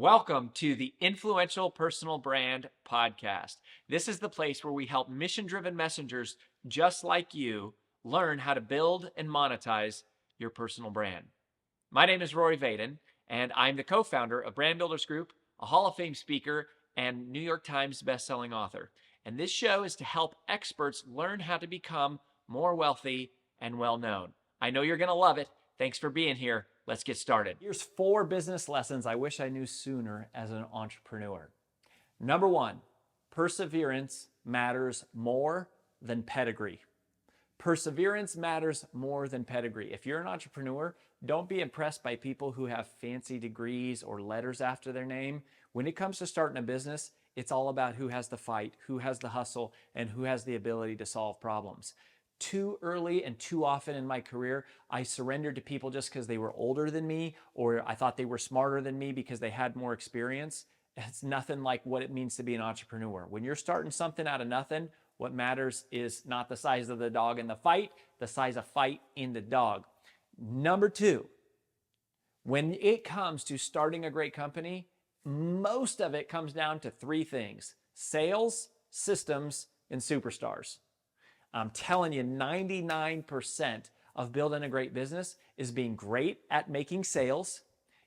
Welcome to the Influential Personal Brand Podcast. This is the place where we help mission-driven messengers just like you learn how to build and monetize your personal brand. My name is Rory and I'm the co-founder of Brand Builders Group, a Hall of Fame speaker, and New York Times bestselling author. And this show is to help experts learn how to become more wealthy and well-known. I know you're going to love it. Thanks for being here. Let's get started. Here's 4 business lessons I wish I knew sooner as an entrepreneur. Number 1, perseverance matters more than pedigree. Perseverance matters more than pedigree. If you're an entrepreneur, don't be impressed by people who have fancy degrees or letters after their name. When it comes to starting a business, it's all about who has the fight, who has the hustle, and who has the ability to solve problems. Too early and too often in my career, I surrendered to people just because they were older than me, or I thought they were smarter than me because they had more experience. It's nothing like what it means to be an entrepreneur. When you're starting something out of nothing, what matters is not the size of the dog in the fight, the size of fight in the dog. Number 2, when it comes to starting a great company, most of it comes down to 3 things: sales, systems, and superstars. I'm telling you, 99% of building a great business is being great at making sales,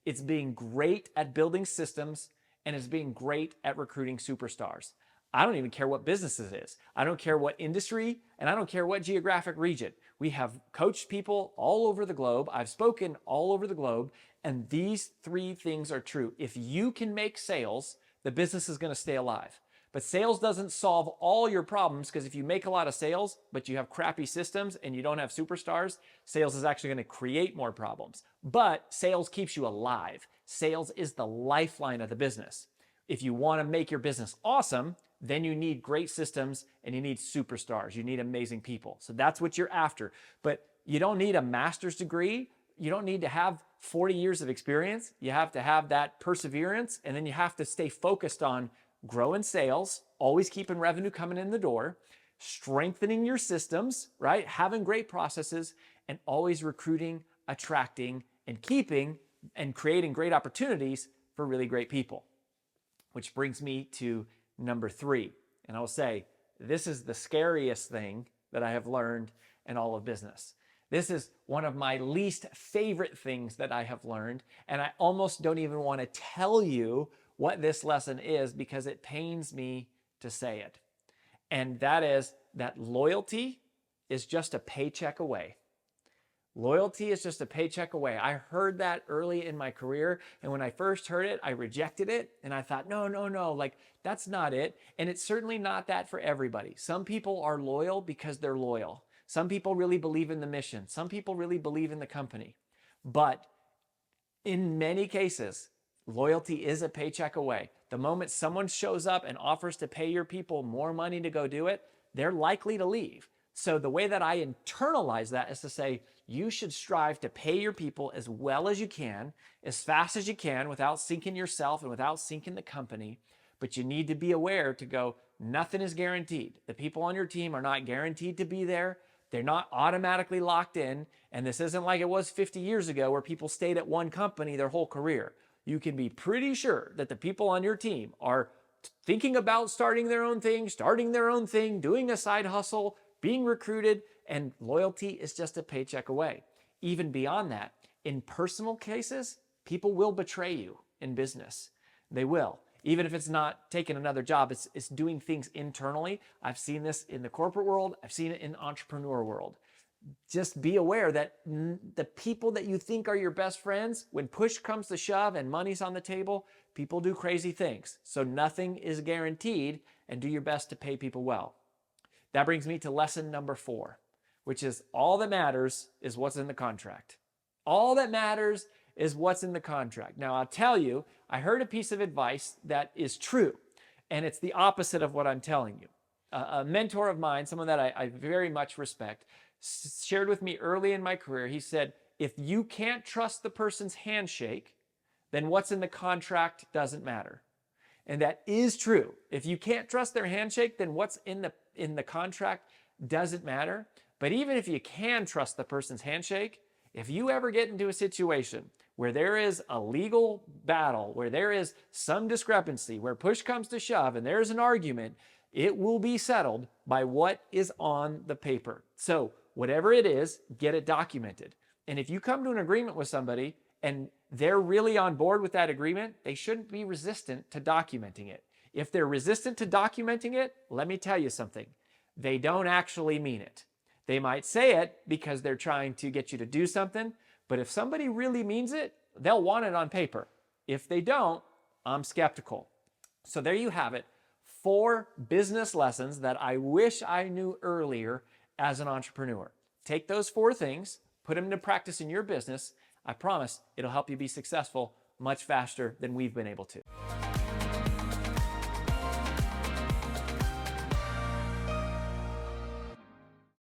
it's being great at building systems, and it's being great at recruiting superstars. I don't even care what business it is. I don't care what industry, and I don't care what geographic region. We have coached people all over the globe. I've spoken all over the globe, and these 3 things are true. If you can make sales, the business is going to stay alive. But sales doesn't solve all your problems, because if you make a lot of sales, but you have crappy systems and you don't have superstars, sales is actually going to create more problems. But sales keeps you alive. Sales is the lifeline of the business. If you want to make your business awesome, then you need great systems and you need superstars. You need amazing people. So that's what you're after. But you don't need a master's degree. You don't need to have 40 years of experience. You have to have that perseverance, and then you have to stay focused on growing sales, always keeping revenue coming in the door, strengthening your systems, right? Having great processes, and always recruiting, attracting, and keeping and creating great opportunities for really great people. Which brings me to number 3. And I'll say, this is the scariest thing that I have learned in all of business. This is one of my least favorite things that I have learned. And I almost don't even want to tell you what this lesson is, because it pains me to say it. And that is that loyalty is just a paycheck away. Loyalty is just a paycheck away. I heard that early in my career, and when I first heard it, I rejected it, and I thought, no, like that's not it. And it's certainly not that for everybody. Some people are loyal because they're loyal. Some people really believe in the mission. Some people really believe in the company. But in many cases, loyalty is a paycheck away. The moment someone shows up and offers to pay your people more money to go do it, they're likely to leave. So the way that I internalize that is to say, you should strive to pay your people as well as you can, as fast as you can, without sinking yourself and without sinking the company. But you need to be aware to go, nothing is guaranteed. The people on your team are not guaranteed to be there. They're not automatically locked in. And this isn't like it was 50 years ago where people stayed at one company their whole career. You can be pretty sure that the people on your team are thinking about starting their own thing, doing a side hustle, being recruited, and loyalty is just a paycheck away. Even beyond that, in personal cases, people will betray you in business. They will. Even if it's not taking another job, it's doing things internally. I've seen this in the corporate world. I've seen it in the entrepreneur world. Just be aware that the people that you think are your best friends, when push comes to shove and money's on the table, people do crazy things. So nothing is guaranteed, and do your best to pay people well. That brings me to lesson number 4, which is all that matters is what's in the contract. All that matters is what's in the contract. Now, I'll tell you, I heard a piece of advice that is true, and it's the opposite of what I'm telling you. A mentor of mine, someone that I very much respect, shared with me early in my career. He said, if you can't trust the person's handshake, then what's in the contract doesn't matter. And that is true. If you can't trust their handshake, then what's in the contract doesn't matter. But even if you can trust the person's handshake, if you ever get into a situation where there is a legal battle, where there is some discrepancy, where push comes to shove and there's an argument, it will be settled by what is on the paper. So whatever it is, get it documented. And if you come to an agreement with somebody and they're really on board with that agreement, they shouldn't be resistant to documenting it. If they're resistant to documenting it, let me tell you something. They don't actually mean it. They might say it because they're trying to get you to do something, but if somebody really means it, they'll want it on paper. If they don't, I'm skeptical. So there you have it. 4 business lessons that I wish I knew earlier as an entrepreneur. Take those 4 things, put them into practice in your business. I promise it'll help you be successful much faster than we've been able to.